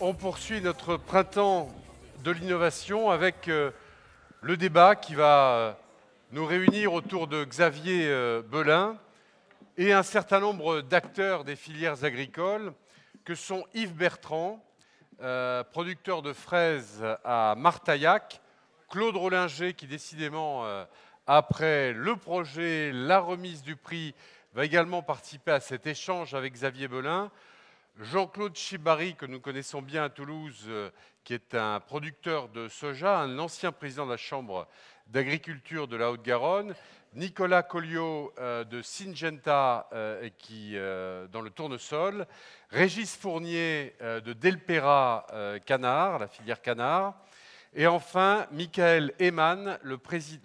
On poursuit notre printemps de l'innovation avec le débat qui va nous réunir autour de Xavier Belin et un certain nombre d'acteurs des filières agricoles que sont Yves Bertrand, producteur de fraises à Martaillac, Claude Rollinger qui décidément, après le projet, la remise du prix, va également participer à cet échange avec Xavier Belin, Jean-Claude Chibary, que nous connaissons bien à Toulouse, qui est un producteur de soja, un ancien président de la Chambre d'agriculture de la Haute-Garonne, Nicolas Colliot de Syngenta, dans le tournesol, Régis Fournier de Delpera Canard, la filière canard, et enfin Michael Heymann, le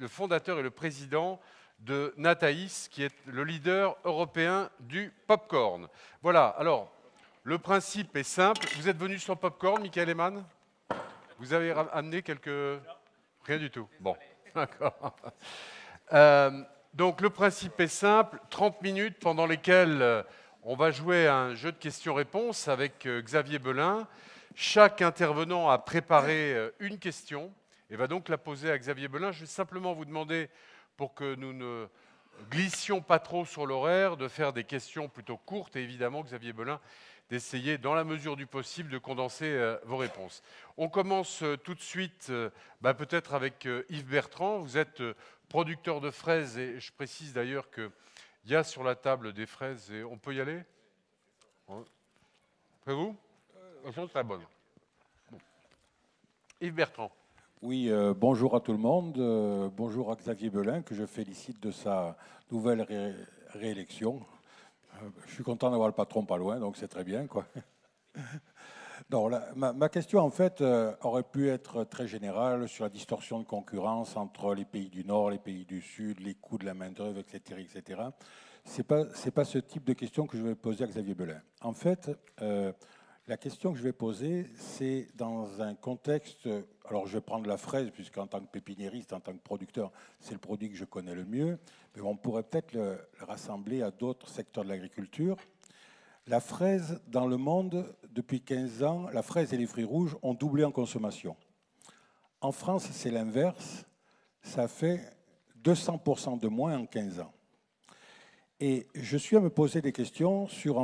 fondateur et le président de Nataïs, qui est le leader européen du popcorn. Voilà, alors le principe est simple. Vous êtes venu sans popcorn, Michael Heymann? Vous avez amené quelques... Rien du tout. Bon, d'accord. Donc le principe est simple, 30 minutes pendant lesquelles on va jouer à un jeu de questions-réponses avec Xavier Belin. Chaque intervenant a préparé une question et va donc la poser à Xavier Belin. Je vais simplement vous demander, pour que nous ne glissions pas trop sur l'horaire, de faire des questions plutôt courtes et évidemment, Xavier Belin, d'essayer, dans la mesure du possible, de condenser vos réponses. On commence tout de suite, peut-être avec Yves Bertrand. Vous êtes producteur de fraises et je précise d'ailleurs qu'il y a sur la table des fraises et on peut y aller? Vous? Elles sont très bonnes. Bon. Yves Bertrand. Oui, bonjour à tout le monde. Bonjour à Xavier Belin, que je félicite de sa nouvelle réélection. Je suis content d'avoir le patron pas loin, donc c'est très bien, quoi. Non, ma question, en fait, aurait pu être très générale sur la distorsion de concurrence entre les pays du Nord, les pays du Sud, les coûts de la main-d'œuvre, etc., etc. C'est pas ce type de question que je vais poser à Xavier Belin. En fait, la question que je vais poser, c'est dans un contexte... Alors, je vais prendre la fraise, puisqu'en tant que pépiniériste, en tant que producteur, c'est le produit que je connais le mieux. Mais on pourrait peut-être le rassembler à d'autres secteurs de l'agriculture. La fraise, dans le monde, depuis 15 ans, la fraise et les fruits rouges ont doublé en consommation. En France, c'est l'inverse. Ça fait 200% de moins en 15 ans. Et je suis à me poser des questions sur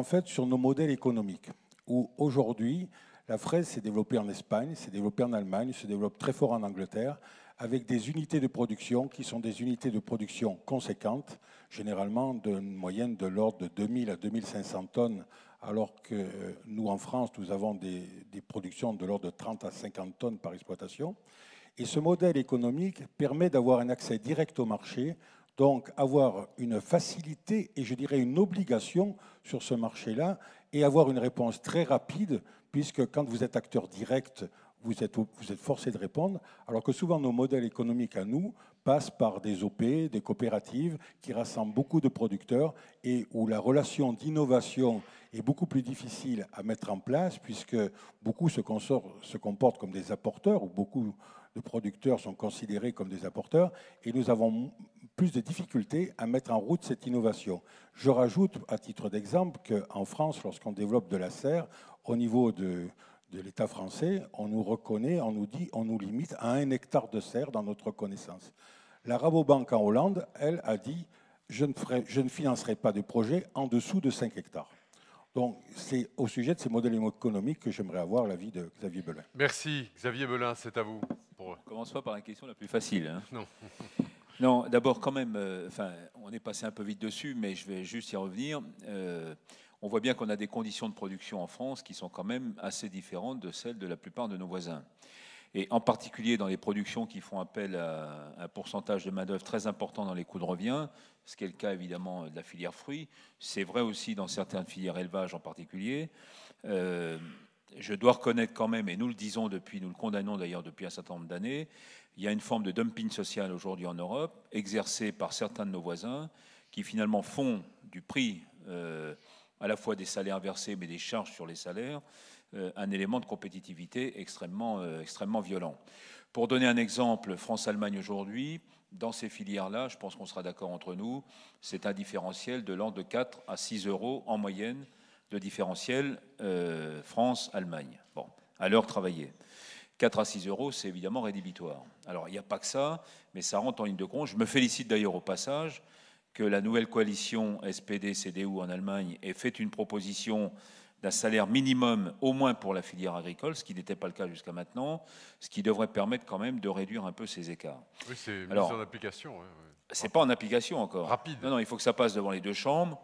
nos modèles économiques, où aujourd'hui, la fraise s'est développée en Espagne, s'est développée en Allemagne, se développe très fort en Angleterre, avec des unités de production qui sont des unités de production conséquentes, généralement d'une moyenne de l'ordre de 2000 à 2500 tonnes, alors que nous, en France, nous avons des productions de l'ordre de 30 à 50 tonnes par exploitation. Et ce modèle économique permet d'avoir un accès direct au marché, donc avoir une facilité et je dirais une obligation sur ce marché-là et avoir une réponse très rapide, puisque quand vous êtes acteur direct, vous êtes forcé de répondre, alors que souvent nos modèles économiques à nous passent par des OP, des coopératives qui rassemblent beaucoup de producteurs et où la relation d'innovation est beaucoup plus difficile à mettre en place, puisque beaucoup se comportent comme des apporteurs, ou beaucoup de producteurs sont considérés comme des apporteurs, et nous avons plus de difficultés à mettre en route cette innovation. Je rajoute, à titre d'exemple, qu'en France, lorsqu'on développe de la serre, au niveau de l'État français, on nous reconnaît, on nous dit, on nous limite à 1 hectare de serre dans notre connaissance. La Rabobank en Hollande, elle, a dit je ne financerai pas de projet en dessous de 5 hectares. Donc, c'est au sujet de ces modèles économiques que j'aimerais avoir l'avis de Xavier Belin. Merci. Xavier Belin, c'est à vous. On commence pas par la question la plus facile. Hein. Non. Non, d'abord, quand même, on est passé un peu vite dessus, mais je vais juste y revenir. On voit bien qu'on a des conditions de production en France qui sont quand même assez différentes de celles de la plupart de nos voisins. Et en particulier dans les productions qui font appel à un pourcentage de main-d'œuvre très important dans les coûts de revient, ce qui est le cas évidemment de la filière fruits. C'est vrai aussi dans certaines filières élevage en particulier. Je dois reconnaître quand même, et nous le disons depuis, nous le condamnons d'ailleurs depuis un certain nombre d'années, il y a une forme de dumping social aujourd'hui en Europe, exercée par certains de nos voisins, qui finalement font du prix à la fois des salaires versés, mais des charges sur les salaires, un élément de compétitivité extrêmement violent. Pour donner un exemple, France-Allemagne aujourd'hui, dans ces filières-là, je pense qu'on sera d'accord entre nous, c'est un différentiel de l'ordre de 4 à 6 euros en moyenne de différentiel France-Allemagne. Bon, à l'heure travaillée. 4 à 6 euros, c'est évidemment rédhibitoire. Alors, il n'y a pas que ça, mais ça rentre en ligne de compte. Je me félicite d'ailleurs au passage que la nouvelle coalition SPD-CDU en Allemagne ait fait une proposition d'un salaire minimum au moins pour la filière agricole, ce qui n'était pas le cas jusqu'à maintenant, ce qui devrait permettre quand même de réduire un peu ces écarts. Oui, c'est mis en application. Ouais, ouais. C'est pas en application encore. Rapide. Non, il faut que ça passe devant les deux chambres.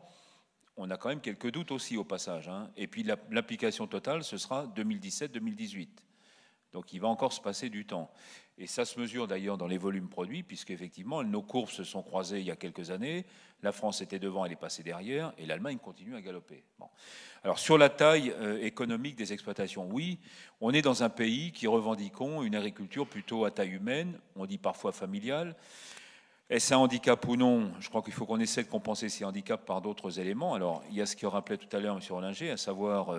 On a quand même quelques doutes aussi au passage. Et puis l'application totale, ce sera 2017-2018. Donc il va encore se passer du temps. Et ça se mesure d'ailleurs dans les volumes produits, puisqu'effectivement, nos courbes se sont croisées il y a quelques années. La France était devant, elle est passée derrière, et l'Allemagne continue à galoper. Bon. Alors sur la taille économique des exploitations, oui, on est dans un pays qui revendiquons une agriculture plutôt à taille humaine, on dit parfois familiale. Est-ce un handicap ou non? Je crois qu'il faut qu'on essaie de compenser ces handicaps par d'autres éléments. Alors, il y a ce que rappelait tout à l'heure M. Rollinger, à savoir,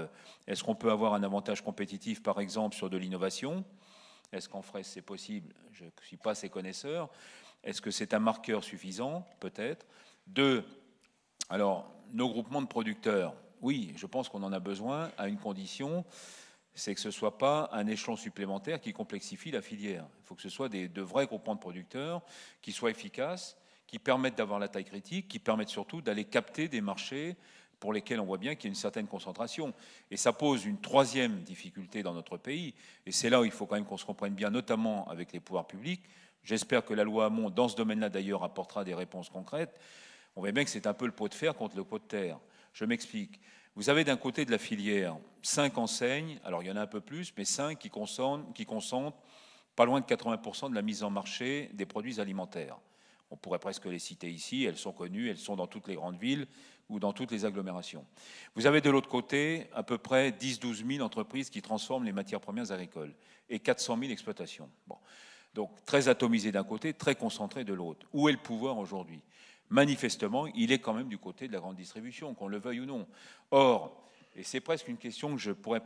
est-ce qu'on peut avoir un avantage compétitif, par exemple, sur de l'innovation? Est-ce qu'en fraise, c'est possible? Je ne suis pas assez connaisseur. Est-ce que c'est un marqueur suffisant? Peut-être. 2, alors, nos groupements de producteurs. Oui, je pense qu'on en a besoin à une condition, c'est que ce ne soit pas un échelon supplémentaire qui complexifie la filière. Il faut que ce soit de vrais groupements de producteurs qui soient efficaces, qui permettent d'avoir la taille critique, qui permettent surtout d'aller capter des marchés pour lesquels on voit bien qu'il y a une certaine concentration. Et ça pose une troisième difficulté dans notre pays, et c'est là où il faut quand même qu'on se comprenne bien, notamment avec les pouvoirs publics. J'espère que la loi Hamon, dans ce domaine-là d'ailleurs, apportera des réponses concrètes. On voit bien que c'est un peu le pot de fer contre le pot de terre. Je m'explique. Vous avez d'un côté de la filière 5 enseignes, alors il y en a un peu plus, mais 5 qui concentrent pas loin de 80% de la mise en marché des produits alimentaires. On pourrait presque les citer ici, elles sont connues, elles sont dans toutes les grandes villes ou dans toutes les agglomérations. Vous avez de l'autre côté à peu près 10-12 000 entreprises qui transforment les matières premières agricoles et 400 000 exploitations. Bon. Donc très atomisé d'un côté, très concentré de l'autre. Où est le pouvoir aujourd'hui ? Manifestement, il est quand même du côté de la grande distribution, qu'on le veuille ou non. Or, et c'est presque une question que je pourrais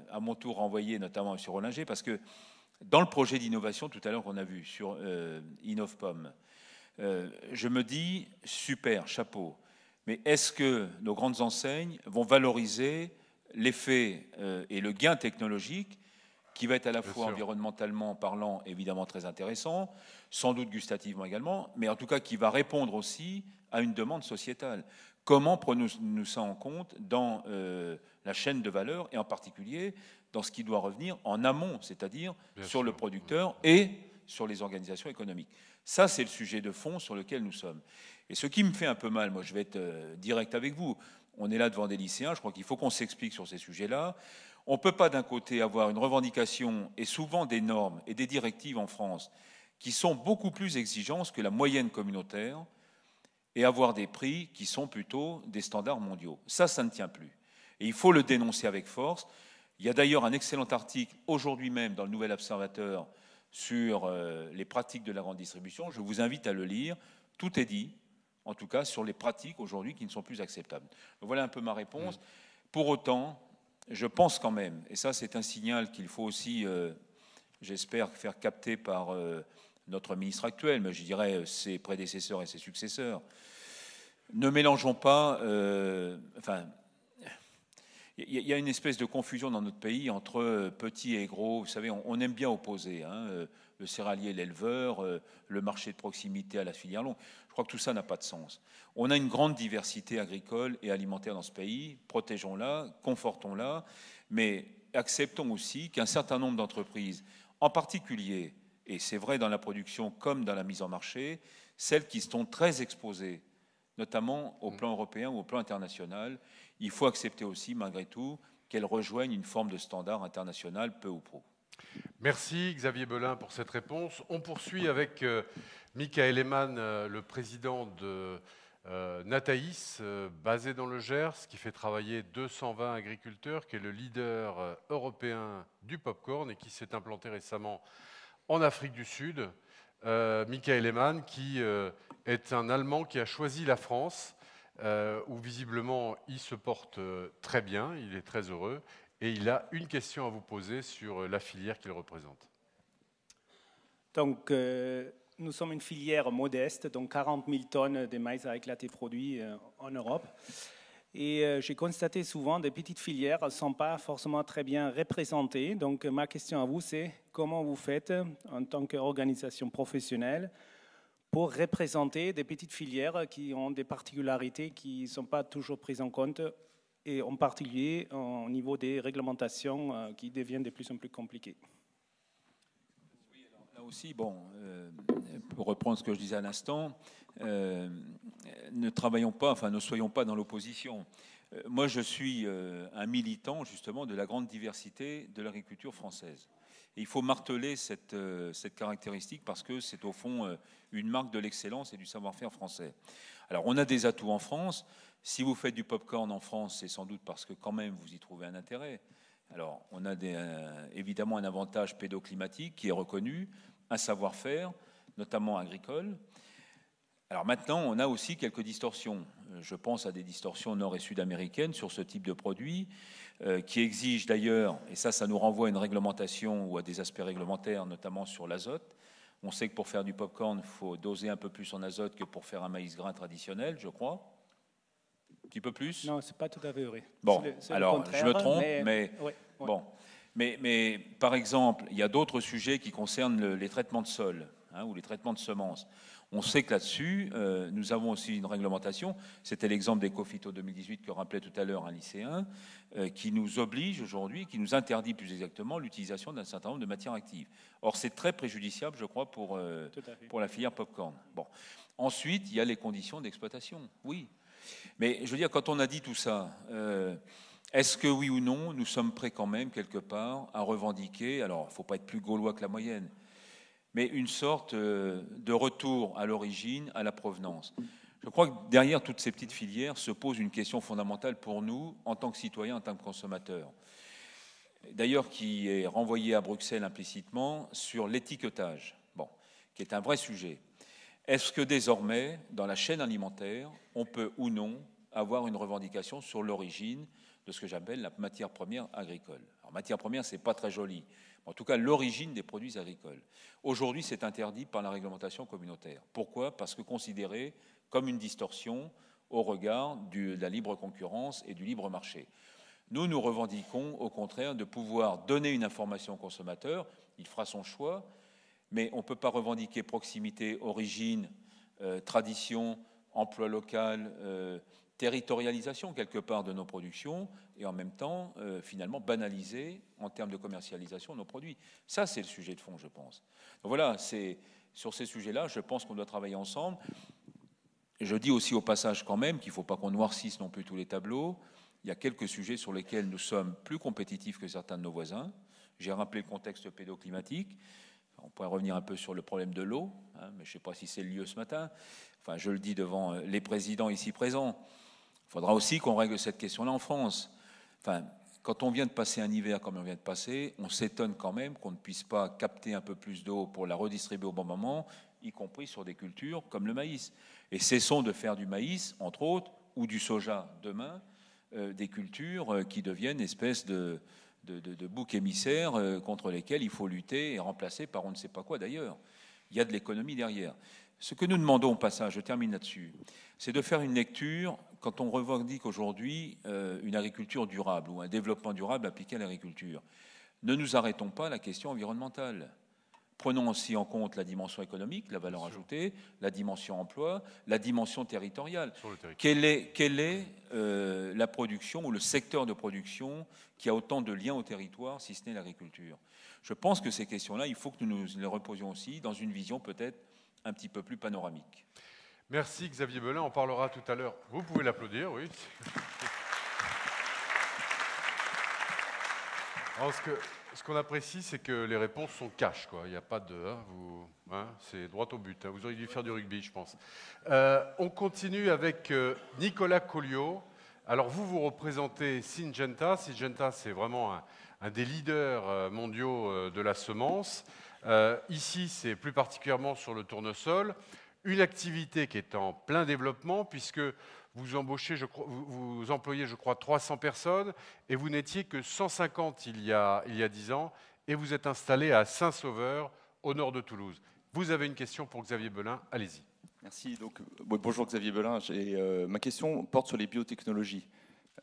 à mon tour renvoyer notamment à M. Rollinger, parce que dans le projet d'innovation tout à l'heure qu'on a vu sur Innovpom, je me dis, super, chapeau, mais est-ce que nos grandes enseignes vont valoriser l'effet et le gain technologique qui va être à la fois environnementalement parlant évidemment très intéressant, sans doute gustativement également, mais en tout cas qui va répondre aussi à une demande sociétale. Comment prenons-nous ça en compte dans la chaîne de valeur et en particulier dans ce qui doit revenir en amont, c'est-à-dire sur le producteur et sur les organisations économiques. Ça, c'est le sujet de fond sur lequel nous sommes. Et ce qui me fait un peu mal, moi je vais être direct avec vous, on est là devant des lycéens, je crois qu'il faut qu'on s'explique sur ces sujets-là. On ne peut pas d'un côté avoir une revendication et souvent des normes et des directives en France qui sont beaucoup plus exigeantes que la moyenne communautaire et avoir des prix qui sont plutôt des standards mondiaux. Ça ne tient plus. Et il faut le dénoncer avec force. Il y a d'ailleurs un excellent article aujourd'hui même dans le Nouvel Observateur sur les pratiques de la grande distribution. Je vous invite à le lire. Tout est dit, en tout cas, sur les pratiques aujourd'hui qui ne sont plus acceptables. Donc voilà un peu ma réponse. Pour autant, je pense quand même, et ça c'est un signal qu'il faut aussi, j'espère, faire capter par notre ministre actuel, mais je dirais ses prédécesseurs et ses successeurs, ne mélangeons pas... il y a une espèce de confusion dans notre pays entre petits et gros. Vous savez, on aime bien opposer le céréalier et l'éleveur, le marché de proximité à la filière longue. Je crois que tout ça n'a pas de sens. On a une grande diversité agricole et alimentaire dans ce pays. Protégeons-la, confortons-la, mais acceptons aussi qu'un certain nombre d'entreprises, en particulier, et c'est vrai dans la production comme dans la mise en marché, celles qui sont très exposées, notamment au plan européen ou au plan international, il faut accepter aussi, malgré tout, qu'elles rejoignent une forme de standard international, peu ou prou. Merci Xavier Belin pour cette réponse. On poursuit avec Michael Ehmann, le président de Nataïs, basé dans le Gers, qui fait travailler 220 agriculteurs, qui est le leader européen du popcorn et qui s'est implanté récemment en Afrique du Sud. Michael Ehmann, qui est un Allemand qui a choisi la France, où visiblement il se porte très bien, il est très heureux, et il a une question à vous poser sur la filière qu'il représente. Donc, nous sommes une filière modeste, donc 40 000 tonnes de maïs à éclater produits en Europe. Et j'ai constaté souvent des petites filières ne sont pas forcément très bien représentées. Donc ma question à vous, c'est comment vous faites en tant qu'organisation professionnelle pour représenter des petites filières qui ont des particularités qui ne sont pas toujours prises en compte, et en particulier au niveau des réglementations qui deviennent de plus en plus compliquées. Oui, alors là aussi, bon, pour reprendre ce que je disais à l'instant, ne travaillons pas, enfin ne soyons pas dans l'opposition. Moi, je suis un militant justement de la grande diversité de l'agriculture française. Et il faut marteler cette caractéristique parce que c'est au fond une marque de l'excellence et du savoir-faire français. Alors, on a des atouts en France. Si vous faites du pop-corn en France, c'est sans doute parce que quand même vous y trouvez un intérêt. Alors, on a évidemment un avantage pédoclimatique qui est reconnu, un savoir-faire, notamment agricole. Alors maintenant, on a aussi quelques distorsions. Je pense à des distorsions nord- et sud-américaines sur ce type de produit, qui exigent d'ailleurs, et ça nous renvoie à une réglementation ou à des aspects réglementaires, notamment sur l'azote. On sait que pour faire du pop-corn, il faut doser un peu plus en azote que pour faire un maïs grain traditionnel, je crois. Un petit peu plus ? Non, ce n'est pas tout à fait vrai. Bon, c'est alors je me trompe, mais ouais. bon. Mais par exemple, il y a d'autres sujets qui concernent les traitements de sol ou les traitements de semences. On sait que là-dessus, nous avons aussi une réglementation. C'était l'exemple d'Ecophyto 2018 que rappelait tout à l'heure un lycéen, qui nous oblige aujourd'hui, qui nous interdit plus exactement l'utilisation d'un certain nombre de matières actives. Or, c'est très préjudiciable, je crois, pour la filière popcorn. Bon. Ensuite, il y a les conditions d'exploitation. Oui. Mais je veux dire, quand on a dit tout ça, est-ce que oui ou non, nous sommes prêts quand même, quelque part, à revendiquer, alors il ne faut pas être plus gaulois que la moyenne, mais une sorte de retour à l'origine, à la provenance. Je crois que derrière toutes ces petites filières se pose une question fondamentale pour nous, en tant que citoyens, en tant que consommateurs. D'ailleurs, qui est renvoyée à Bruxelles implicitement sur l'étiquetage, bon, qui est un vrai sujet. Est-ce que désormais, dans la chaîne alimentaire, on peut ou non avoir une revendication sur l'origine de ce que j'appelle la matière première agricole? Alors, matière première, ce n'est pas très joli. En tout cas, l'origine des produits agricoles. Aujourd'hui, c'est interdit par la réglementation communautaire. Pourquoi ? Parce que considéré comme une distorsion au regard de la libre concurrence et du libre marché. Nous, nous revendiquons, au contraire, de pouvoir donner une information au consommateur. Il fera son choix, mais on ne peut pas revendiquer proximité, origine, tradition, emploi local, territorialisation quelque part de nos productions et en même temps, finalement, banaliser en termes de commercialisation nos produits. Ça, c'est le sujet de fond, je pense. Donc voilà, c'est sur ces sujets-là, je pense qu'on doit travailler ensemble. Je dis aussi au passage quand même qu'il ne faut pas qu'on noircisse non plus tous les tableaux. Il y a quelques sujets sur lesquels nous sommes plus compétitifs que certains de nos voisins. J'ai rappelé le contexte pédoclimatique. On pourrait revenir un peu sur le problème de l'eau, mais je ne sais pas si c'est le lieu ce matin. Enfin, je le dis devant les présidents ici présents. Il faudra aussi qu'on règle cette question-là en France. Enfin, quand on vient de passer un hiver comme on vient de passer, on s'étonne quand même qu'on ne puisse pas capter un peu plus d'eau pour la redistribuer au bon moment, y compris sur des cultures comme le maïs. Et cessons de faire du maïs, entre autres, ou du soja demain, des cultures qui deviennent espèces de boucs émissaires contre lesquels il faut lutter et remplacer par on ne sait pas quoi d'ailleurs. Il y a de l'économie derrière. Ce que nous demandons au passage, je termine là-dessus, c'est de faire une lecture, quand on revendique aujourd'hui une agriculture durable ou un développement durable appliqué à l'agriculture. Ne nous arrêtons pas à la question environnementale. Prenons aussi en compte la dimension économique, la valeur ajoutée, la dimension emploi, la dimension territoriale. Quelle est la production ou le secteur de production qui a autant de liens au territoire, si ce n'est l'agriculture? Je pense que ces questions-là, il faut que nous nous les reposions aussi dans une vision peut-être un petit peu plus panoramique. Merci Xavier Belin, on parlera tout à l'heure. Vous pouvez l'applaudir, oui. Alors, ce qu'on apprécie, c'est que les réponses sont cash, quoi. Il n'y a pas de... c'est droit au but. Vous auriez dû faire du rugby, je pense. On continue avec Nicolas Colliot. Alors, vous représentez Syngenta. Syngenta, c'est vraiment un des leaders mondiaux de la semence. Ici, c'est plus particulièrement sur le tournesol. Une activité qui est en plein développement, puisque vous employez, je crois, 300 personnes, et vous n'étiez que 150 il y a 10 ans, et vous êtes installé à Saint-Sauveur, au nord de Toulouse. Vous avez une question pour Xavier Belin, allez-y. Merci. Donc, bonjour Xavier Belin. Ma question porte sur les biotechnologies.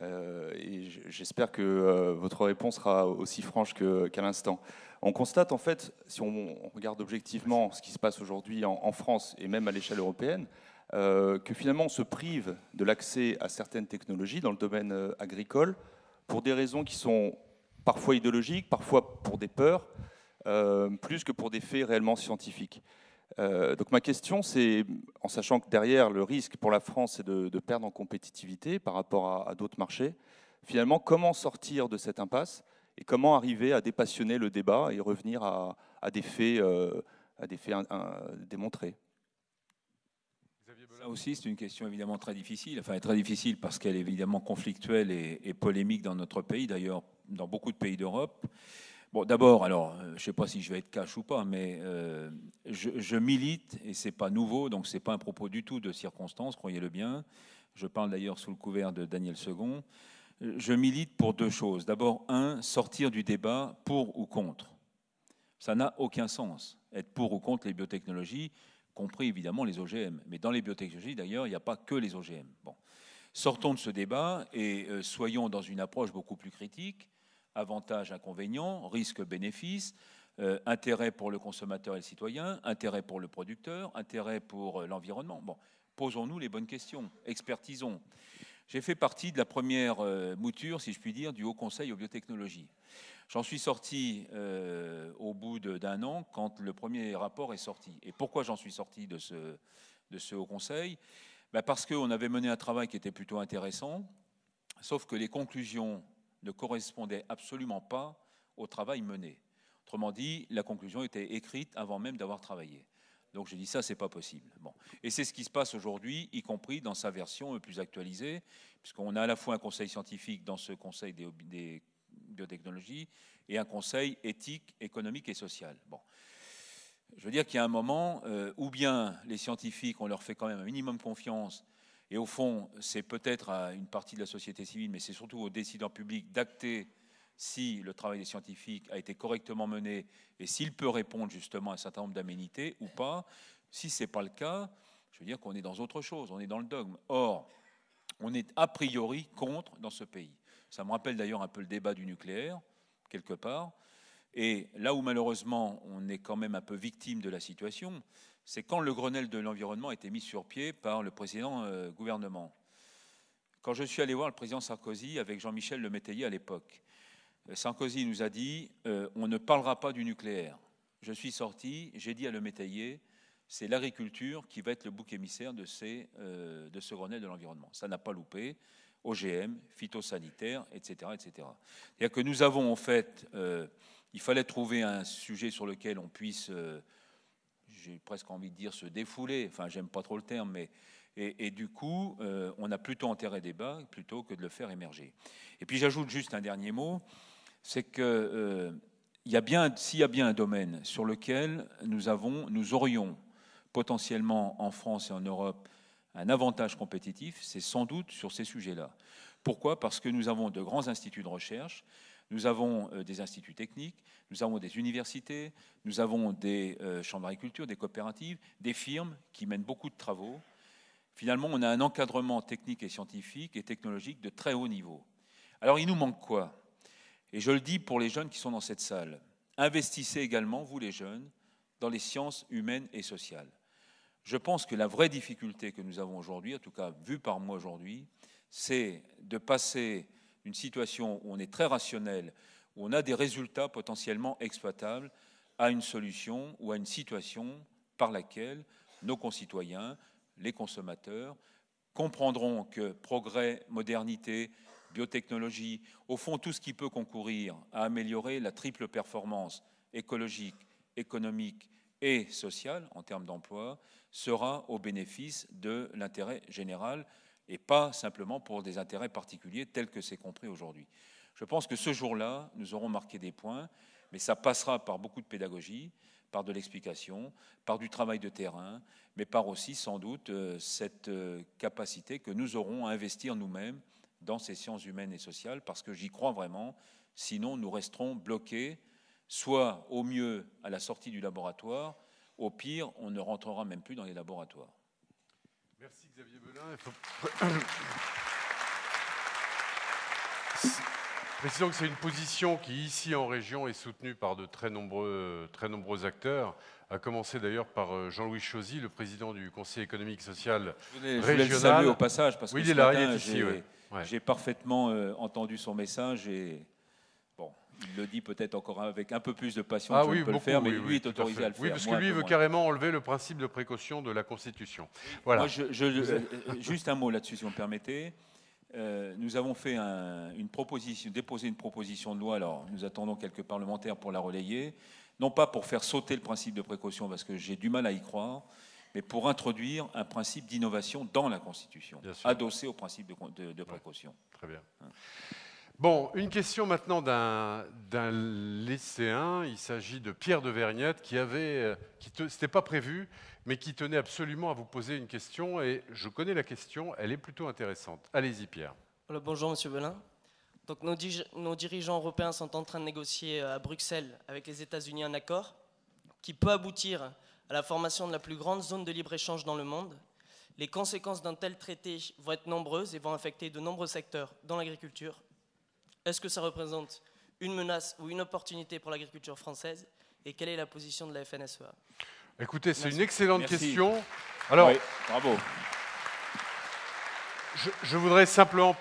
Et j'espère que votre réponse sera aussi franche qu'à l'instant. On constate en fait, si on regarde objectivement ce qui se passe aujourd'hui en France et même à l'échelle européenne, que finalement on se prive de l'accès à certaines technologies dans le domaine agricole pour des raisons qui sont parfois idéologiques, parfois pour des peurs, plus que pour des faits réellement scientifiques. Donc ma question, c'est, en sachant que derrière le risque pour la France, c'est de perdre en compétitivité par rapport à d'autres marchés, finalement, comment sortir de cette impasse et comment arriver à dépassionner le débat et revenir à des faits, démontrés? Ça aussi, c'est une question évidemment très difficile. Enfin, très difficile parce qu'elle est évidemment conflictuelle et polémique dans notre pays, d'ailleurs dans beaucoup de pays d'Europe. Bon, d'abord, alors, je ne sais pas si je vais être cash ou pas, mais je milite, et ce n'est pas nouveau, donc ce n'est pas un propos du tout de circonstance, croyez-le bien. Je parle d'ailleurs sous le couvert de Daniel II. Je milite pour deux choses. D'abord, sortir du débat pour ou contre. Ça n'a aucun sens, être pour ou contre les biotechnologies, compris évidemment les OGM. Mais dans les biotechnologies, d'ailleurs, il n'y a pas que les OGM. Bon. Sortons de ce débat et soyons dans une approche beaucoup plus critique. Avantages, inconvénients, risques, bénéfices, intérêt pour le consommateur et le citoyen, intérêt pour le producteur, intérêt pour l'environnement. Bon, posons-nous les bonnes questions, expertisons. J'ai fait partie de la première mouture, si je puis dire, du Haut Conseil aux biotechnologies. J'en suis sorti au bout d'un an quand le premier rapport est sorti. Et pourquoi j'en suis sorti de ce Haut Conseil? Parce qu'on avait mené un travail qui était plutôt intéressant, sauf que les conclusions ne correspondaient absolument pas au travail mené. Autrement dit, la conclusion était écrite avant même d'avoir travaillé. Donc j'ai dit ça, c'est pas possible. Bon. Et c'est ce qui se passe aujourd'hui, y compris dans sa version plus actualisée, puisqu'on a à la fois un conseil scientifique dans ce conseil des biotechnologies et un conseil éthique, économique et social. Bon. Je veux dire qu'il y a un moment où bien les scientifiques, on leur fait quand même un minimum confiance. Et au fond, c'est peut-être à une partie de la société civile, mais c'est surtout aux décideurs publics d'acter si le travail des scientifiques a été correctement mené et s'il peut répondre justement à un certain nombre d'aménités ou pas. Si ce n'est pas le cas, je veux dire qu'on est dans autre chose, on est dans le dogme. Or, on est a priori contre dans ce pays. Ça me rappelle d'ailleurs un peu le débat du nucléaire, quelque part. Et là où malheureusement on est quand même un peu victime de la situation, c'est quand le Grenelle de l'environnement a été mis sur pied par le précédent gouvernement. Quand je suis allé voir le président Sarkozy avec Jean-Michel Lemétayer à l'époque, Sarkozy nous a dit on ne parlera pas du nucléaire. Je suis sorti, j'ai dit à Lemétayer, c'est l'agriculture qui va être le bouc émissaire de ce Grenelle de l'environnement. Ça n'a pas loupé. OGM, phytosanitaire, etc., etc. C'est-à-dire que nous avons en fait, il fallait trouver un sujet sur lequel on puisse j'ai presque envie de dire se défouler, enfin j'aime pas trop le terme, mais et du coup on a plutôt enterré des débat plutôt que de le faire émerger. Et puis j'ajoute juste un dernier mot, c'est que s'il y a bien un domaine sur lequel nous aurions potentiellement en France et en Europe un avantage compétitif, c'est sans doute sur ces sujets-là. Pourquoi? Parce que nous avons de grands instituts de recherche. Nous avons des instituts techniques, nous avons des universités, nous avons des chambres d'agriculture, des coopératives, des firmes qui mènent beaucoup de travaux. Finalement, on a un encadrement technique et scientifique et technologique de très haut niveau. Alors, il nous manque quoi? Et je le dis pour les jeunes qui sont dans cette salle. Investissez également, vous les jeunes, dans les sciences humaines et sociales. Je pense que la vraie difficulté que nous avons aujourd'hui, en tout cas vue par moi aujourd'hui, c'est de passer une situation où on est très rationnel, où on a des résultats potentiellement exploitables, à une solution ou à une situation par laquelle nos concitoyens, les consommateurs, comprendront que progrès, modernité, biotechnologie, au fond tout ce qui peut concourir à améliorer la triple performance écologique, économique et sociale en termes d'emploi, sera au bénéfice de l'intérêt général, et pas simplement pour des intérêts particuliers tels que c'est compris aujourd'hui. Je pense que ce jour-là, nous aurons marqué des points, mais ça passera par beaucoup de pédagogie, par de l'explication, par du travail de terrain, mais par aussi sans doute cette capacité que nous aurons à investir nous-mêmes dans ces sciences humaines et sociales, parce que j'y crois vraiment, sinon nous resterons bloqués, soit au mieux à la sortie du laboratoire, au pire, on ne rentrera même plus dans les laboratoires. Merci Xavier Belin. Précisons que c'est une position qui, ici en région, est soutenue par de très nombreux acteurs, à commencer d'ailleurs par Jean-Louis Chauzy, le président du Conseil économique et social Je voulais le saluer au passage, parce Oui, que il est ce là, il matin, est ici, ouais. j'ai parfaitement entendu son message et bon, il le dit peut-être encore avec un peu plus de passion que je ne peux le faire, mais lui est autorisé à le faire. Oui, parce que moi, lui veut carrément enlever le principe de précaution de la Constitution. Voilà. Moi, juste un mot là-dessus, si vous me permettez. Nous avons fait déposé une proposition de loi. Alors, nous attendons quelques parlementaires pour la relayer, non pas pour faire sauter le principe de précaution, parce que j'ai du mal à y croire, mais pour introduire un principe d'innovation dans la Constitution, adossé au principe de précaution. Très bien. Bon, une question maintenant d'un lycéen. Il s'agit de Pierre de Vergnette c'était pas prévu, mais qui tenait absolument à vous poser une question. Et je connais la question, elle est plutôt intéressante. Allez-y, Pierre. Voilà, bonjour, Monsieur Belin. Donc, nos dirigeants européens sont en train de négocier à Bruxelles avec les États-Unis un accord qui peut aboutir à la formation de la plus grande zone de libre-échange dans le monde. Les conséquences d'un tel traité vont être nombreuses et vont affecter de nombreux secteurs dans l'agriculture. Est-ce que ça représente une menace ou une opportunité pour l'agriculture française? Et quelle est la position de la FNSEA? Écoutez, c'est une excellente question. Alors, oui, bravo. Je voudrais simplement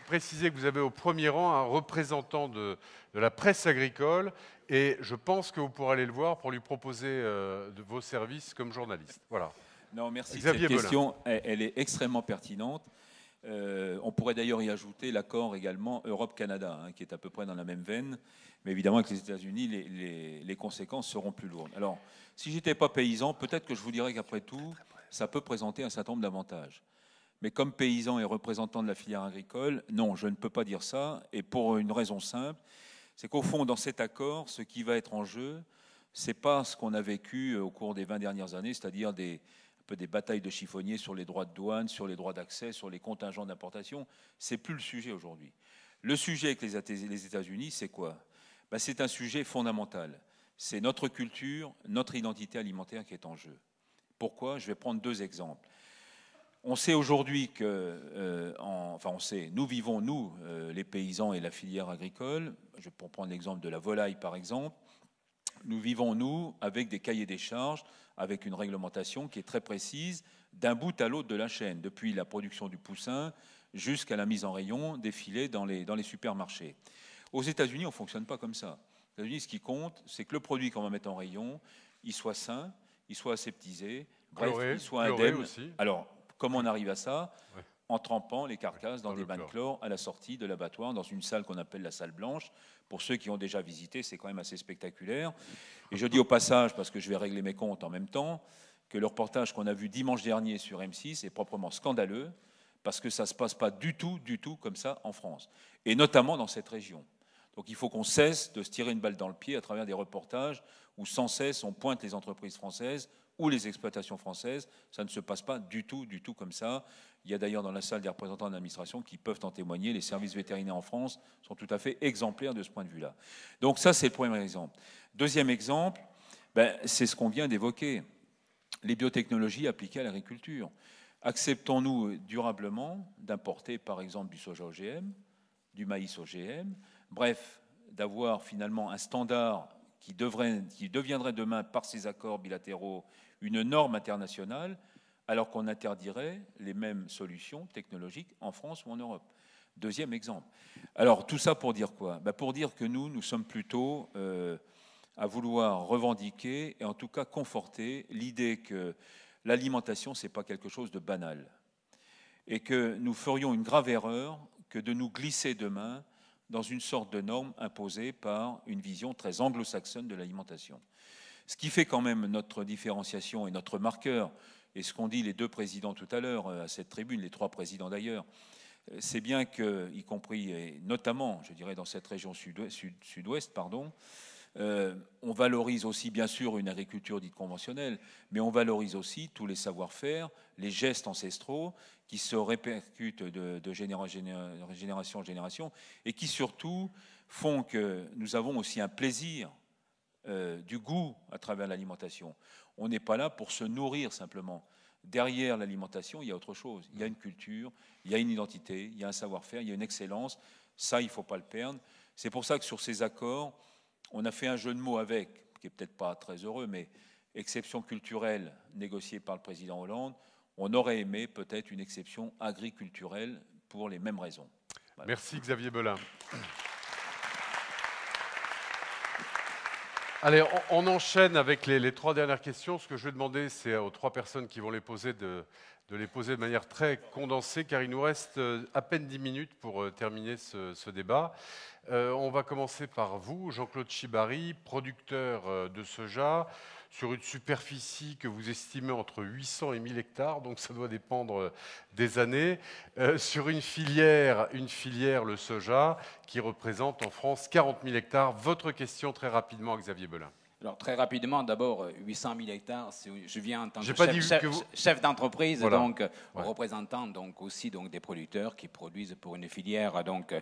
préciser que vous avez au premier rang un représentant de la presse agricole et je pense que vous pourrez aller le voir pour lui proposer de vos services comme journaliste. Voilà. Non, merci. Xavier Cette question, elle est extrêmement pertinente. On pourrait d'ailleurs y ajouter l'accord également Europe-Canada, qui est à peu près dans la même veine. Mais évidemment, avec les États-Unis, les conséquences seront plus lourdes. Alors, si je n'étais pas paysan, peut-être que je vous dirais qu'après tout, ça peut présenter un certain nombre d'avantages. Mais comme paysan et représentant de la filière agricole, non, je ne peux pas dire ça. Et pour une raison simple, c'est qu'au fond, dans cet accord, ce qui va être en jeu, ce n'est pas ce qu'on a vécu au cours des 20 dernières années, c'est-à-dire un peu des batailles de chiffonniers sur les droits de douane, sur les droits d'accès, sur les contingents d'importation. Ce n'est plus le sujet aujourd'hui. Le sujet avec les États-Unis, c'est quoi? C'est un sujet fondamental. C'est notre culture, notre identité alimentaire qui est en jeu. Pourquoi? Je vais prendre deux exemples. On sait aujourd'hui que, nous vivons, les paysans et la filière agricole, je peux prendre l'exemple de la volaille par exemple, nous vivons, nous, avec des cahiers des charges, avec une réglementation qui est très précise d'un bout à l'autre de la chaîne, depuis la production du poussin jusqu'à la mise en rayon des filets dans les supermarchés. Aux États-Unis, on ne fonctionne pas comme ça. Aux États-Unis, ce qui compte, c'est que le produit qu'on va mettre en rayon, il soit sain, il soit aseptisé, bref, il soit indemne. Aussi. Alors, comment on arrive à ça? En trempant les carcasses dans des bains de chlore à la sortie de l'abattoir, dans une salle qu'on appelle la salle blanche. Pour ceux qui ont déjà visité, c'est quand même assez spectaculaire. Et je dis au passage, parce que je vais régler mes comptes en même temps, que le reportage qu'on a vu dimanche dernier sur M6 est proprement scandaleux, parce que ça ne se passe pas du tout comme ça en France, et notamment dans cette région. Donc il faut qu'on cesse de se tirer une balle dans le pied à travers des reportages où sans cesse on pointe les entreprises françaises ou les exploitations françaises. Ça ne se passe pas du tout comme ça. Il y a d'ailleurs dans la salle des représentants de l'administration qui peuvent en témoigner. Les services vétérinaires en France sont tout à fait exemplaires de ce point de vue-là. Donc ça, c'est le premier exemple. Deuxième exemple, c'est ce qu'on vient d'évoquer, les biotechnologies appliquées à l'agriculture. Acceptons-nous durablement d'importer, par exemple, du soja OGM, du maïs OGM, bref, d'avoir finalement un standard qui deviendrait demain, par ces accords bilatéraux, une norme internationale, alors qu'on interdirait les mêmes solutions technologiques en France ou en Europe. Deuxième exemple. Alors, tout ça pour dire quoi? Pour dire que nous sommes plutôt à vouloir revendiquer et en tout cas conforter l'idée que l'alimentation, ce n'est pas quelque chose de banal. Et que nous ferions une grave erreur que de nous glisser demain dans une sorte de norme imposée par une vision très anglo-saxonne de l'alimentation. Ce qui fait quand même notre différenciation et notre marqueur, et ce qu'ont dit les deux présidents tout à l'heure à cette tribune, les trois présidents d'ailleurs, c'est bien que, y compris et notamment, je dirais, dans cette région sud-ouest, on valorise aussi bien sûr une agriculture dite conventionnelle, mais on valorise aussi tous les savoir-faire, les gestes ancestraux qui se répercutent de génération en génération et qui surtout font que nous avons aussi un plaisir du goût à travers l'alimentation. On n'est pas là pour se nourrir simplement. Derrière l'alimentation, il y a autre chose. Il y a une culture, il y a une identité, il y a un savoir-faire, il y a une excellence. Ça, il ne faut pas le perdre. C'est pour ça que sur ces accords, on a fait un jeu de mots avec, qui n'est peut-être pas très heureux, mais exception culturelle négociée par le président Hollande. On aurait aimé peut-être une exception agriculturelle pour les mêmes raisons. Voilà. Merci Xavier Belin. Allez, on enchaîne avec les 3 dernières questions. Ce que je vais demander, c'est aux 3 personnes qui vont les poser de les poser de manière très condensée, car il nous reste à peine 10 minutes pour terminer ce débat. On va commencer par vous, Jean-Claude Chibari, producteur de soja, sur une superficie que vous estimez entre 800 et 1000 hectares, donc ça doit dépendre des années, sur une filière, le soja, qui représente en France 40 000 hectares. Votre question très rapidement à Xavier Belin. Alors, très rapidement, d'abord, 800 000 hectares, je viens en tant que chef d'entreprise, voilà. Donc représentant donc, aussi donc, des producteurs qui produisent pour une filière donc,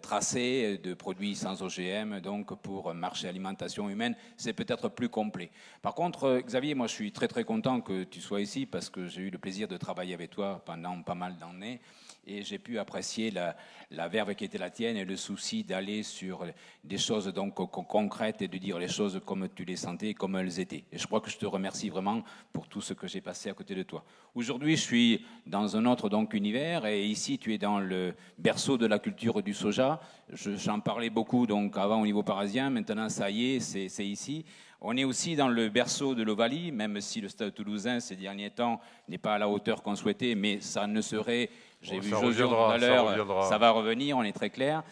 tracée de produits sans OGM, donc pour marché alimentation humaine, c'est peut-être plus complet. Par contre, Xavier, moi je suis très très content que tu sois ici parce que j'ai eu le plaisir de travailler avec toi pendant pas mal d'années. Et j'ai pu apprécier la verve qui était la tienne et le souci d'aller sur des choses donc concrètes et de dire les choses comme tu les sentais, comme elles étaient. Et je crois que je te remercie vraiment pour tout ce que j'ai passé à côté de toi. Aujourd'hui, je suis dans un autre donc univers et ici, tu es dans le berceau de la culture du soja. J'en parlais beaucoup donc avant au niveau parisien. Maintenant, ça y est, c'est ici. On est aussi dans le berceau de l'Ovalie, même si le Stade toulousain, ces derniers temps, n'est pas à la hauteur qu'on souhaitait, mais ça ne serait... J'ai vu José tout à l'heure, ça va revenir, on est très clair.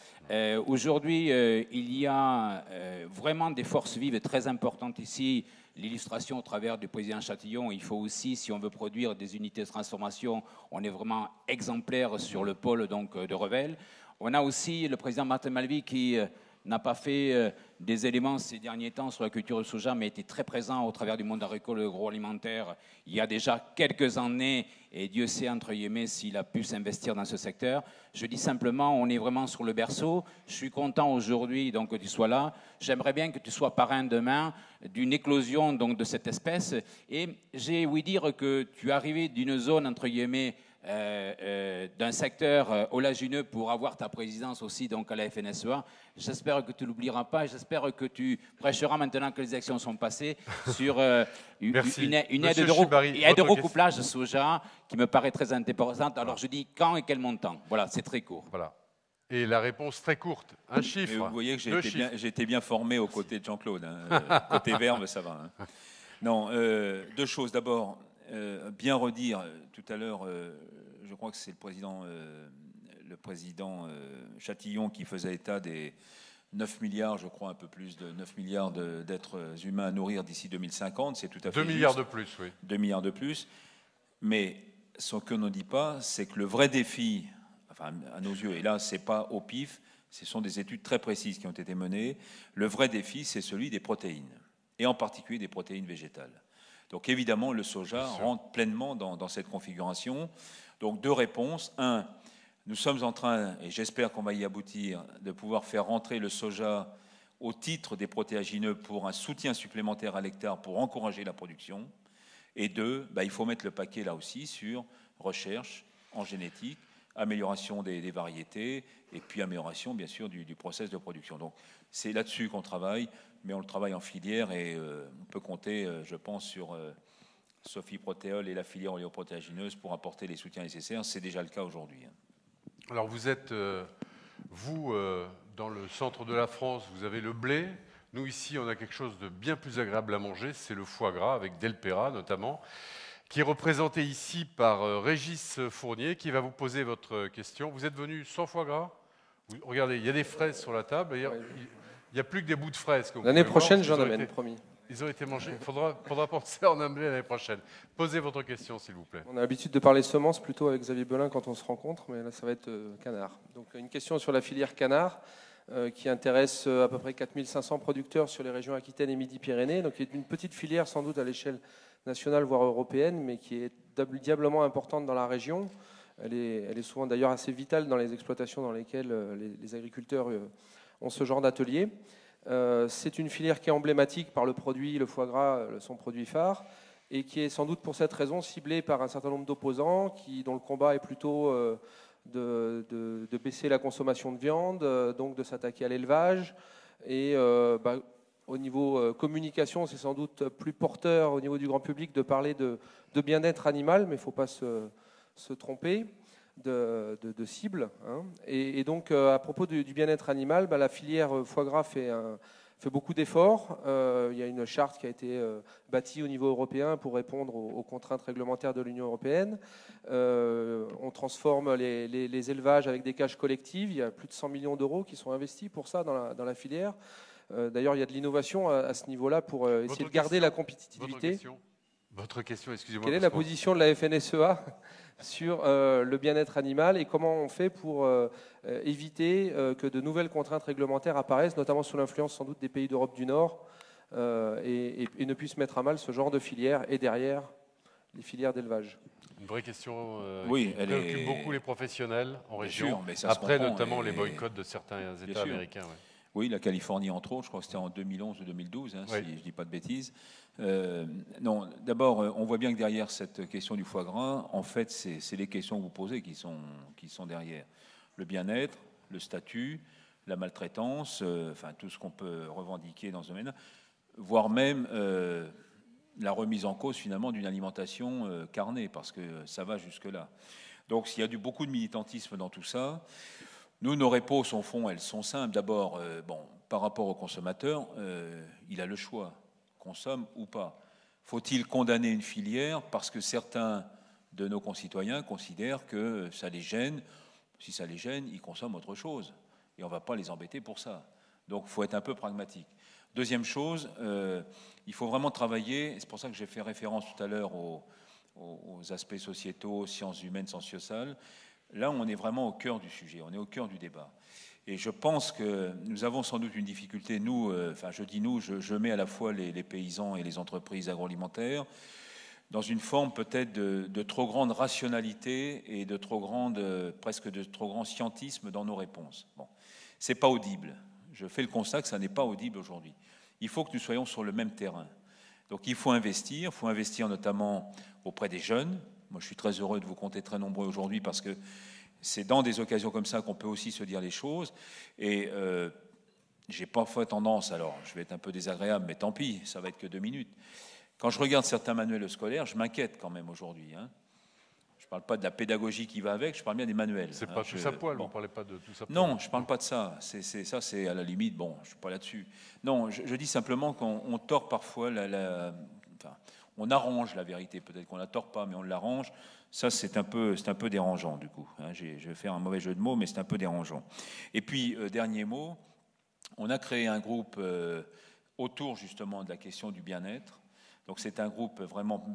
Aujourd'hui, il y a vraiment des forces vives très importantes ici. L'illustration au travers du président Chatillon, il faut aussi, si on veut produire des unités de transformation, on est vraiment exemplaire sur le pôle donc, de Revel. On a aussi le président Martin Malvy qui n'a pas fait des éléments ces derniers temps sur la culture du soja, mais était très présent au travers du monde agricole et agroalimentaire il y a déjà quelques années, et Dieu sait, entre guillemets, s'il a pu s'investir dans ce secteur. Je dis simplement, on est vraiment sur le berceau. Je suis content aujourd'hui donc, que tu sois là. J'aimerais bien que tu sois parrain demain d'une éclosion donc, de cette espèce. Et j'ai ouï dire que tu es arrivé d'une zone, entre guillemets, d'un secteur oléagineux pour avoir ta présidence aussi donc à la FNSEA. J'espère que tu ne l'oublieras pas et j'espère que tu prêcheras maintenant que les élections sont passées sur une aide de recouplage soja qui me paraît très intéressante. Alors je dis quand et quel montant. Voilà, c'est très court. Voilà. Et la réponse très courte, un chiffre. Mais vous voyez que j'ai été bien formé aux côtés de Jean-Claude. Hein. Côté verbe, ça va. Hein. Non, 2 choses. D'abord, bien redire tout à l'heure, je crois que c'est le président Chatillon qui faisait état des 9 milliards, je crois un peu plus de 9 milliards d'êtres humains à nourrir d'ici 2050. C'est tout à fait 2 milliards de plus, oui. 2 milliards de plus. Mais ce qu'on ne dit pas, c'est que le vrai défi, enfin à nos yeux, et là c'est pas au pif, ce sont des études très précises qui ont été menées, le vrai défi c'est celui des protéines, et en particulier des protéines végétales. Donc évidemment, le soja rentre pleinement dans cette configuration. Donc 2 réponses. 1, nous sommes en train, et j'espère qu'on va y aboutir, de pouvoir faire rentrer le soja au titre des protéagineux pour un soutien supplémentaire à l'hectare pour encourager la production. Et 2, il faut mettre le paquet là aussi sur recherche en génétique, amélioration des variétés et puis amélioration bien sûr du process de production. Donc c'est là-dessus qu'on travaille, mais on le travaille en filière et on peut compter, je pense, sur Sophie Protéol et la filière oléoprotéagineuse pour apporter les soutiens nécessaires. C'est déjà le cas aujourd'hui. Alors vous êtes, dans le centre de la France, vous avez le blé. Nous ici, on a quelque chose de bien plus agréable à manger, c'est le foie gras, avec Delpera notamment, qui est représenté ici par Régis Fournier, qui va vous poser votre question. Vous êtes venu sans foie gras ? Regardez, il y a des fraises sur la table. Il n'y a plus que des bouts de fraises. L'année prochaine, j'en amène, promis. Ils ont été mangés. Il faudra penser à en amener l'année prochaine. Posez votre question, s'il vous plaît. On a l'habitude de parler semences plutôt avec Xavier Belin quand on se rencontre, mais là, ça va être canard. Donc, une question sur la filière canard qui intéresse à peu près 4500 producteurs sur les régions Aquitaine et Midi-Pyrénées. Donc, il y a une petite filière sans doute à l'échelle nationale, voire européenne, mais qui est diablement importante dans la région. Elle est souvent d'ailleurs assez vitale dans les exploitations dans lesquelles les agriculteurs ont ce genre d'atelier. C'est une filière qui est emblématique par le produit, le foie gras, son produit phare, et qui est sans doute pour cette raison ciblée par un certain nombre d'opposants dont le combat est plutôt de baisser la consommation de viande, donc de s'attaquer à l'élevage. Et au niveau communication, c'est sans doute plus porteur au niveau du grand public de parler de bien-être animal, mais il ne faut pas se tromper de cible. Hein. Et donc, à propos du bien-être animal, la filière foie gras fait beaucoup d'efforts. Il y a une charte qui a été bâtie au niveau européen pour répondre aux contraintes réglementaires de l'Union européenne. On transforme les élevages avec des cages collectives. Il y a plus de 100 millions d'euros qui sont investis pour ça dans la filière. D'ailleurs, il y a de l'innovation à ce niveau-là pour essayer de garder la compétitivité. Votre question, excusez-moi. Quelle est la position de la FNSEA sur le bien-être animal et comment on fait pour éviter que de nouvelles contraintes réglementaires apparaissent, notamment sous l'influence sans doute des pays d'Europe du Nord, et ne puissent mettre à mal ce genre de filière et derrière les filières d'élevage. Une vraie question oui, qui préoccupe beaucoup les professionnels en région, sûr, mais ça après notamment les boycotts de certains États américains. Ouais. Oui, la Californie, entre autres, je crois que c'était en 2011 ou 2012, hein, si je ne dis pas de bêtises. Non, d'abord, on voit bien que derrière cette question du foie gras, en fait, c'est les questions que vous posez qui sont derrière. Le bien-être, le statut, la maltraitance, enfin tout ce qu'on peut revendiquer dans ce domaine, voire même la remise en cause finalement d'une alimentation carnée, parce que ça va jusque-là. Donc il y a beaucoup de militantisme dans tout ça. Nous, nos réponses, au fond, elles sont simples. D'abord, par rapport au consommateur, il a le choix, consomme ou pas. Faut-il condamner une filière parce que certains de nos concitoyens considèrent que ça les gêne? Si ça les gêne, ils consomment autre chose. Et on ne va pas les embêter pour ça. Donc, il faut être un peu pragmatique. Deuxième chose, il faut vraiment travailler, c'est pour ça que j'ai fait référence tout à l'heure aux aspects sociétaux, sciences humaines, sciences sociales. Là, on est vraiment au cœur du sujet, on est au cœur du débat. Et je pense que nous avons sans doute une difficulté, nous, je dis nous, je mets à la fois les paysans et les entreprises agroalimentaires, dans une forme peut-être de trop grande rationalité et presque de trop grand scientisme dans nos réponses. Bon, c'est pas audible. Je fais le constat que ça n'est pas audible aujourd'hui. Il faut que nous soyons sur le même terrain. Donc il faut investir notamment auprès des jeunes. Moi, je suis très heureux de vous compter très nombreux aujourd'hui parce que c'est dans des occasions comme ça qu'on peut aussi se dire les choses. Et j'ai parfois tendance, alors je vais être un peu désagréable, mais tant pis, ça va être que 2 minutes. Quand je regarde certains manuels scolaires, je m'inquiète quand même aujourd'hui. Hein. Je ne parle pas de la pédagogie qui va avec, je parle bien des manuels. C'est pas tout ça poil, on ne parlait pas de tout ça poil. Non, je ne parle pas de ça. Ça, c'est à la limite, bon, je ne suis pas là-dessus. Non, je dis simplement qu'on tord parfois on arrange la vérité, peut-être qu'on ne la tord pas, mais on l'arrange. Ça, c'est un peu dérangeant, du coup. Hein, je vais faire un mauvais jeu de mots, mais c'est un peu dérangeant. Et puis, dernier mot, on a créé un groupe autour, justement, de la question du bien-être. Donc, c'est un groupe vraiment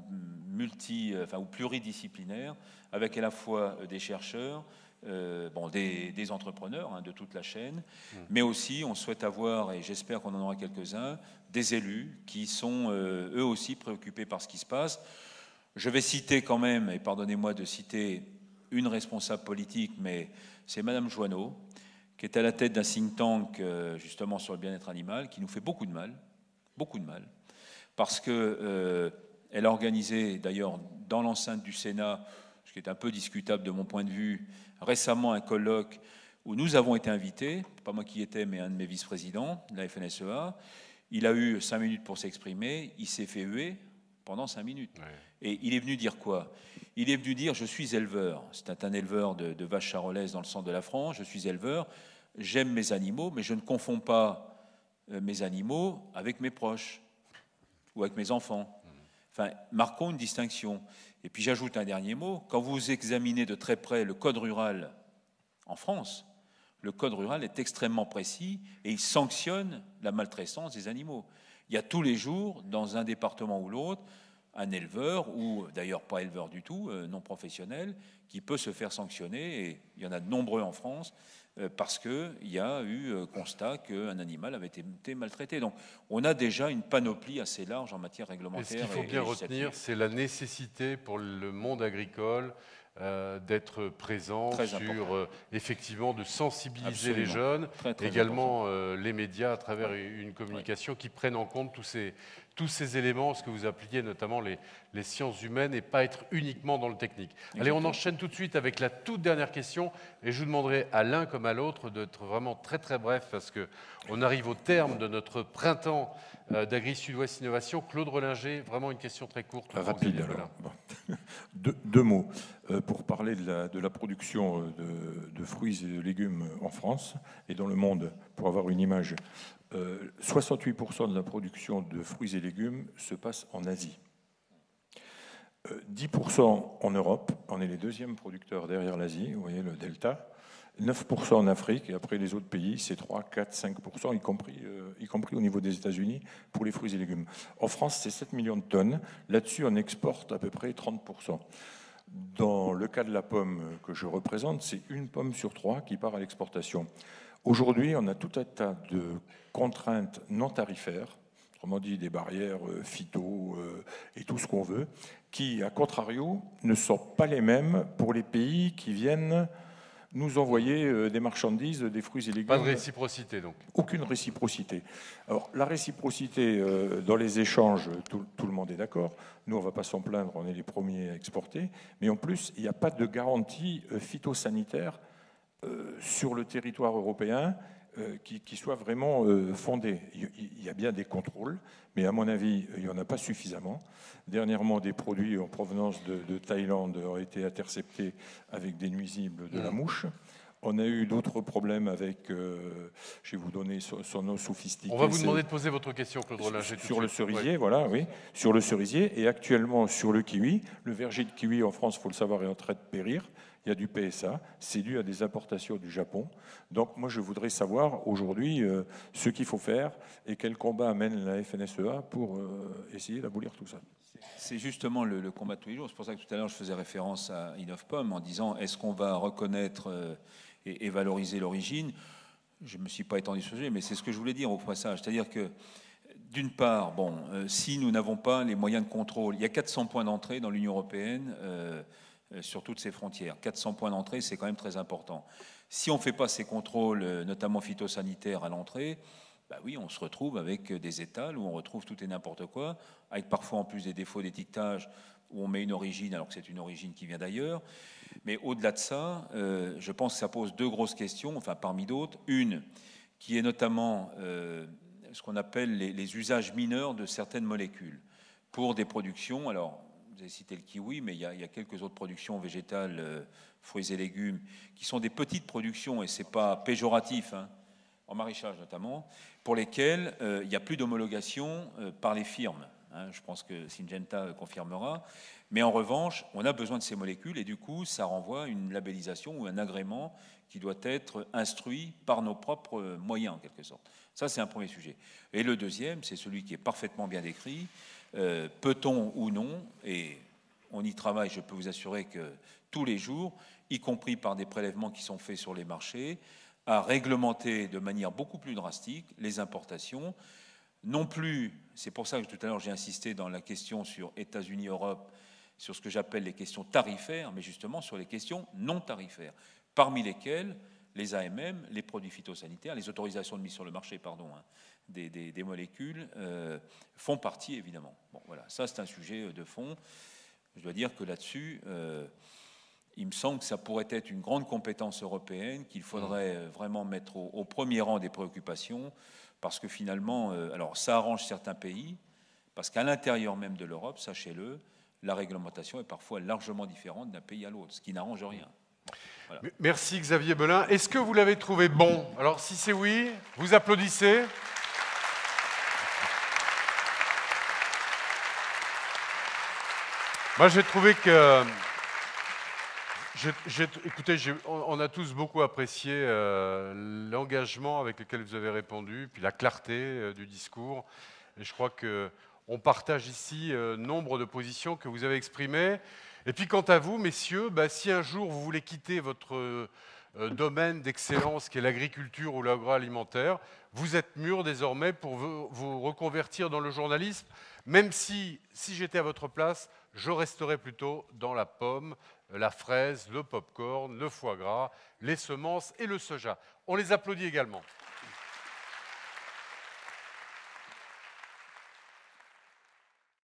ou pluridisciplinaire, avec à la fois des chercheurs, des entrepreneurs de toute la chaîne, mais aussi on souhaite avoir, et j'espère qu'on en aura quelques-uns, des élus qui sont eux aussi préoccupés par ce qui se passe. Je vais citer quand même, et pardonnez-moi de citer une responsable politique, mais c'est Madame Joanneau, qui est à la tête d'un think tank justement sur le bien-être animal, qui nous fait beaucoup de mal, parce que elle a organisé d'ailleurs dans l'enceinte du Sénat, ce qui est un peu discutable de mon point de vue, récemment un colloque où nous avons été invités, pas moi qui y étais, mais un de mes vice-présidents de la FNSEA. Il a eu 5 minutes pour s'exprimer, il s'est fait huer pendant 5 minutes. Ouais. Et il est venu dire quoi? Il est venu dire, je suis éleveur, c'est un éleveur de vaches charolaises dans le centre de la France, je suis éleveur, j'aime mes animaux, mais je ne confonds pas mes animaux avec mes proches ou avec mes enfants. Enfin, marquons une distinction. Et puis j'ajoute un dernier mot. Quand vous examinez de très près le code rural en France, le code rural est extrêmement précis et il sanctionne la maltraitance des animaux. Il y a tous les jours, dans un département ou l'autre, un éleveur, ou d'ailleurs pas éleveur du tout, non professionnel, qui peut se faire sanctionner, et il y en a de nombreux en France, parce qu'il y a eu constat qu'un animal avait été maltraité. Donc on a déjà une panoplie assez large en matière réglementaire. Et ce qu'il faut bien retenir, c'est la nécessité pour le monde agricole d'être présent, effectivement de sensibiliser Absolument. les jeunes, Très également les médias à travers une communication qui prenne en compte tous ces éléments, ce que vous appeliez notamment les sciences humaines, et pas être uniquement dans le technique. Exactement. Allez, on enchaîne tout de suite avec la toute dernière question, et je vous demanderai à l'un comme à l'autre d'être vraiment très très bref, parce qu'on arrive au terme de notre printemps d'Agri Sud-Ouest Innovation. Claude Rollinger, vraiment une question très courte. Rapide alors. Bon. Deux mots pour parler de la production de fruits et de légumes en France et dans le monde, pour avoir une image. 68% de la production de fruits et légumes se passe en Asie. 10% en Europe, on est les deuxièmes producteurs derrière l'Asie, vous voyez le delta. 9% en Afrique, et après les autres pays, c'est 3, 4, 5%, y compris au niveau des États-Unis, pour les fruits et légumes. En France, c'est 7 millions de tonnes. Là-dessus, on exporte à peu près 30%. Dans le cas de la pomme que je représente, c'est une pomme sur 3 qui part à l'exportation. Aujourd'hui, on a tout un tas de contraintes non tarifaires, autrement dit des barrières phyto et tout ce qu'on veut, qui, à contrario, ne sont pas les mêmes pour les pays qui viennent nous envoyer des marchandises, des fruits et légumes. Pas de réciprocité, donc. Aucune réciprocité. Alors, la réciprocité, dans les échanges, tout le monde est d'accord. Nous, on ne va pas s'en plaindre, on est les premiers à exporter. Mais en plus, il n'y a pas de garantie phytosanitaire sur le territoire européen qui soit vraiment fondée. Il y a bien des contrôles, mais à mon avis, il n'y en a pas suffisamment. Dernièrement, des produits en provenance de Thaïlande ont été interceptés avec des nuisibles de la mouche. On a eu d'autres problèmes avec, je vais vous donner son nom sophistiqué. On va vous demander de poser votre question, Claude Rollinger. Sur le cerisier, voilà, oui. Sur le cerisier et actuellement sur le kiwi. Le verger de kiwi en France, il faut le savoir, est en train de périr. Il y a du PSA, c'est dû à des importations du Japon. Donc moi, je voudrais savoir aujourd'hui ce qu'il faut faire et quel combat amène la FNSEA pour essayer d'abolir tout ça. C'est justement le combat de tous les jours. C'est pour ça que tout à l'heure, je faisais référence à Innov'Pomme en disant est-ce qu'on va reconnaître et valoriser l'origine? Je ne me suis pas étendu sur ce sujet, mais c'est ce que je voulais dire au passage. C'est-à-dire que, d'une part, si nous n'avons pas les moyens de contrôle, il y a 400 points d'entrée dans l'Union européenne sur toutes ces frontières. 400 points d'entrée, c'est quand même très important. Si on ne fait pas ces contrôles, notamment phytosanitaires à l'entrée, oui, on se retrouve avec des étals où on retrouve tout et n'importe quoi, avec parfois en plus des défauts d'étiquetage où on met une origine alors que c'est une origine qui vient d'ailleurs. Mais au-delà de ça, je pense que ça pose deux grosses questions, enfin parmi d'autres. Une qui est notamment ce qu'on appelle les usages mineurs de certaines molécules pour des productions. Alors, vous avez cité le kiwi, mais il y a quelques autres productions végétales, fruits et légumes, qui sont des petites productions, et ce n'est pas péjoratif, hein, en maraîchage notamment, pour lesquelles il n'y a plus d'homologation par les firmes. Hein, je pense que Syngenta confirmera. Mais en revanche, on a besoin de ces molécules, et du coup, ça renvoie à une labellisation ou un agrément qui doit être instruit par nos propres moyens, en quelque sorte. Ça, c'est un premier sujet. Et le deuxième, c'est celui qui est parfaitement bien décrit. Peut-on ou non, et on y travaille, je peux vous assurer que tous les jours, y compris par des prélèvements qui sont faits sur les marchés, à réglementer de manière beaucoup plus drastique les importations. Non plus, c'est pour ça que tout à l'heure j'ai insisté dans la question sur États-Unis, Europe, sur ce que j'appelle les questions tarifaires, mais justement sur les questions non tarifaires, parmi lesquelles les AMM, les produits phytosanitaires, les autorisations de mise sur le marché, des molécules font partie, évidemment. Bon, voilà, ça c'est un sujet de fond. Je dois dire que là-dessus, il me semble que ça pourrait être une grande compétence européenne qu'il faudrait vraiment mettre au premier rang des préoccupations, parce que finalement, alors ça arrange certains pays, parce qu'à l'intérieur même de l'Europe, sachez-le, la réglementation est parfois largement différente d'un pays à l'autre, ce qui n'arrange rien. Voilà. Merci Xavier Belin. Est-ce que vous l'avez trouvé bon? Alors si c'est oui, vous applaudissez. Moi j'ai trouvé que... Écoutez, on a tous beaucoup apprécié l'engagement avec lequel vous avez répondu, puis la clarté du discours. Et je crois qu'on partage ici nombre de positions que vous avez exprimées. Et puis quant à vous, messieurs, si un jour vous voulez quitter votre domaine d'excellence qui est l'agriculture ou l'agroalimentaire, vous êtes mûrs désormais pour vous reconvertir dans le journalisme, même si j'étais à votre place, je resterais plutôt dans la pomme, la fraise, le pop-corn, le foie gras, les semences et le soja. On les applaudit également.